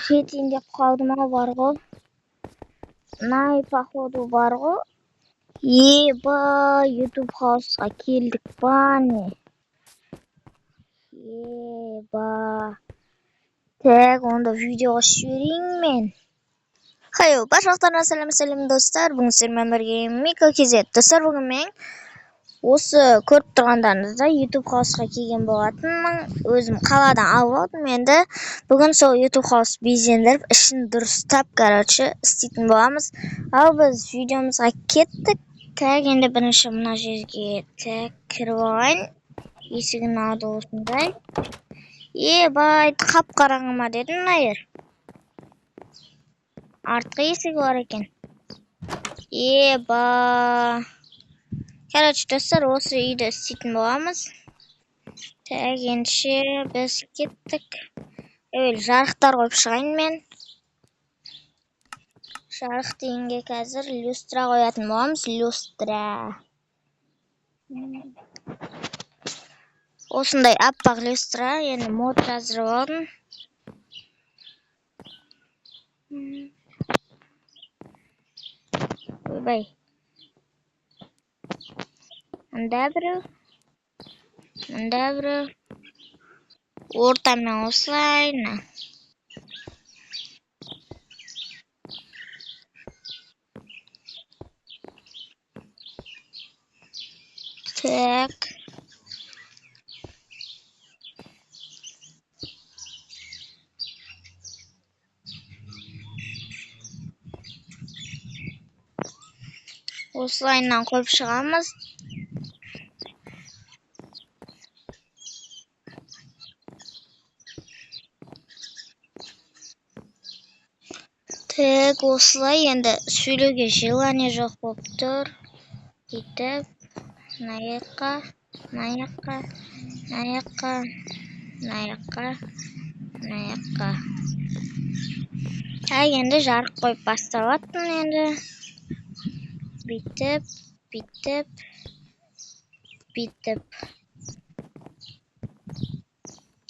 Жетейин деп калдым барго. Най походу барго. Еба, YouTube хаусқа келдік бане. Еба. Так, онда видеоға жіберейін мен. Хайо, барлықтарына сәлем достар. Бүгін сіздермен бірге Мика KZ. Достар, бүгін мен осы көріп тұрғандарыңызда YouTube хаусқа келген болатынмын. Өзім қаладан алып алдым. Енді бүгін сол YouTube хаус безендіріп, ішін дұрыстап, істейтін боламыз. Ал біз видеомызға кеттік. Так, енді бірінші мына жерге кіріп алайын. Есігін алды осындай. Ебай, қап-қараңғы ма дедім найыр. Артқы есігі бар екен. Еба. Достар, осы үйді істейтін боламыз. Так, ендеше біз кеттік. Жарықтар қойып шығайын мен. Жарық дегенге қазір люстра қоятын боламыз. Люстра. Осындай аппақ люстра. Енді мод жаздырып алдым. Ойбай. Мында біреу. Ортамнан осылайына. Так. Осылайынан қойып шығамыз. Так, осылай енді сөйлеуге желание жоқ болып тұр. Бүйтіп, мына жаққа. Енді жарық қойып басталатын енді. Бүйтіп.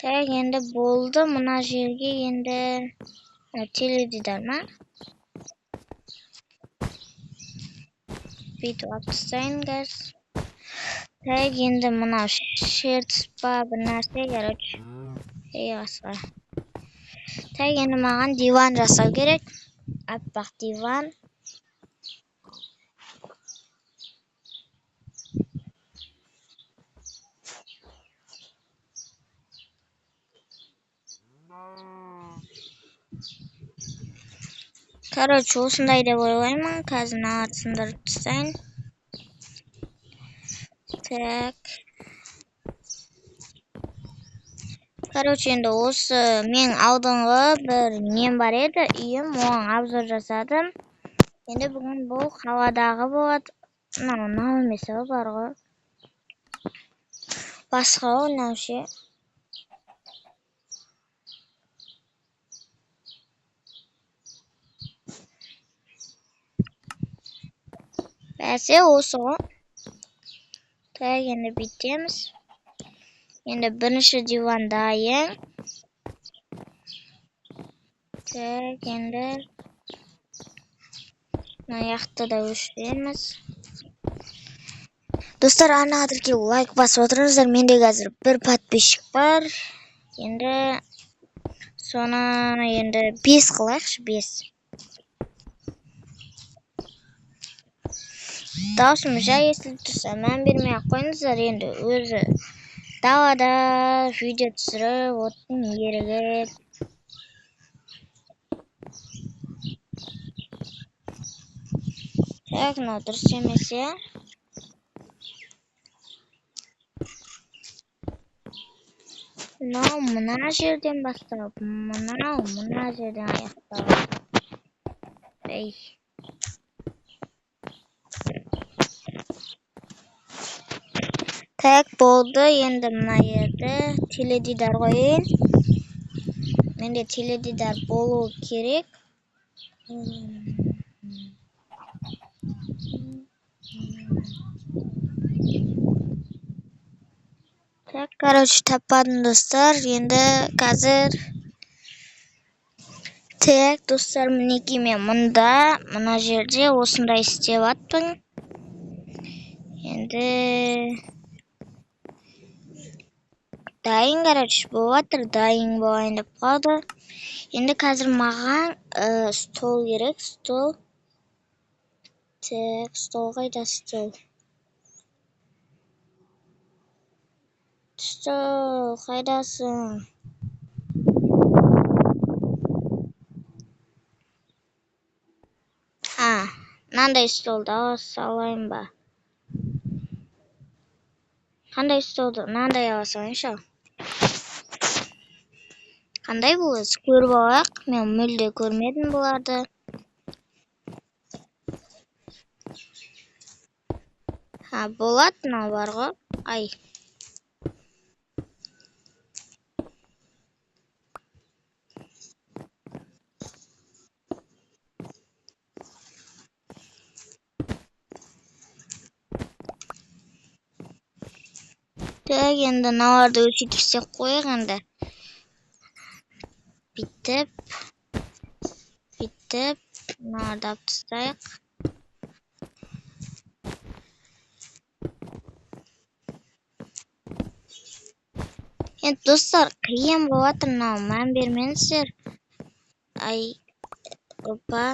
Так, енді болды. Мына жерге енді теледидар ма? Бүйтіп алып тастайын, газ. Так, енді мына шерт па бір нәрсе, басқа. Так, енді маған диван жасау керек. Аппақ диван. Осындай деп ойлаймын. Қазір артысындырып тастайын. Так. Енді осы мен алдыңғы бір нем бар еді, үйім, оған обзор жасадым. Енді бүгін бұл қаладағы болады. Мынау емес бар ғой. Басқа ойнаушы. Бәсе осы ғой. Так, енді бүйтеміз. Енді бірінші диван дайын. Так, енді аяқты да өшіреміз. Достар, арнаға лайк басып отырыңыздар. Менде қазір бір подписчик бар. Енді соны 5 қылайықшы, 5. Даусым жай естіліп тұрса, мән бермей ақ қойыңыздар. Енді өзі далада видео түсіріп, оттың ерігі. Так, мынау дұрыс емес, иә? Мына жерден басталып, мына жерден аяқталып. Так, болды. Енді мына жерде теледидар қойын. Менде теледидар болу керек. Так, таппадым достар. Енді қазір Так, достар, мінекей мен мына жерде осындай істеп аттым. Енді дайын, короче, болыватыр, дайын болайын деп қалды. Енді қазір маған стол керек, стол. Так, стол қайда, стол? Стол, қайдасың? Мынандай столды салайын ба? Қандай столды? Мынандай ала салайыншы. Қандай болады? Көріп алайық. Мен мүлде көрмедім бұларды. Болады, мынау бар ғой. Ай. Так, енді мыналарды өшетіп қояйық енді. Бүйтіп, мыналарды алып тастайық. Енді достар, қиын болады мынау, мән бермеңіздер. Ай, опа.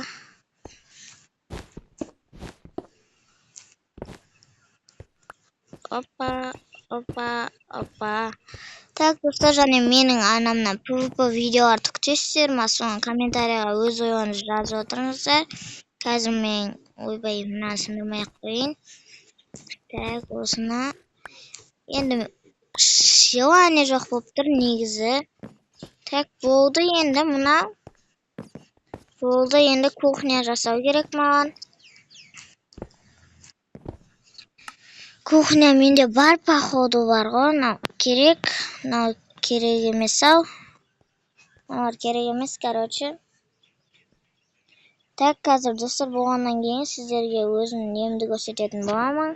Так, достар, және менің анамнан PvP видеоларды күтесіздер ма? Соны комментарияға өз ойларыңызды жазып отырыңыздар. Қазір мен ойбай мынаны сындырмай-ақ қояйын. Так, осыны. Енді желание жоқ болып тұр негізі. Так, болды енді мынау. Болды, енді кухня жасау керек маған. Кухня менде бар, походу бар ғой, мынау керек. Мынау керек емес ау. Мыналар керек емес, короче. Так, қазір достар болғаннан кейін сіздерге өзімнің немді көрсететін боламын.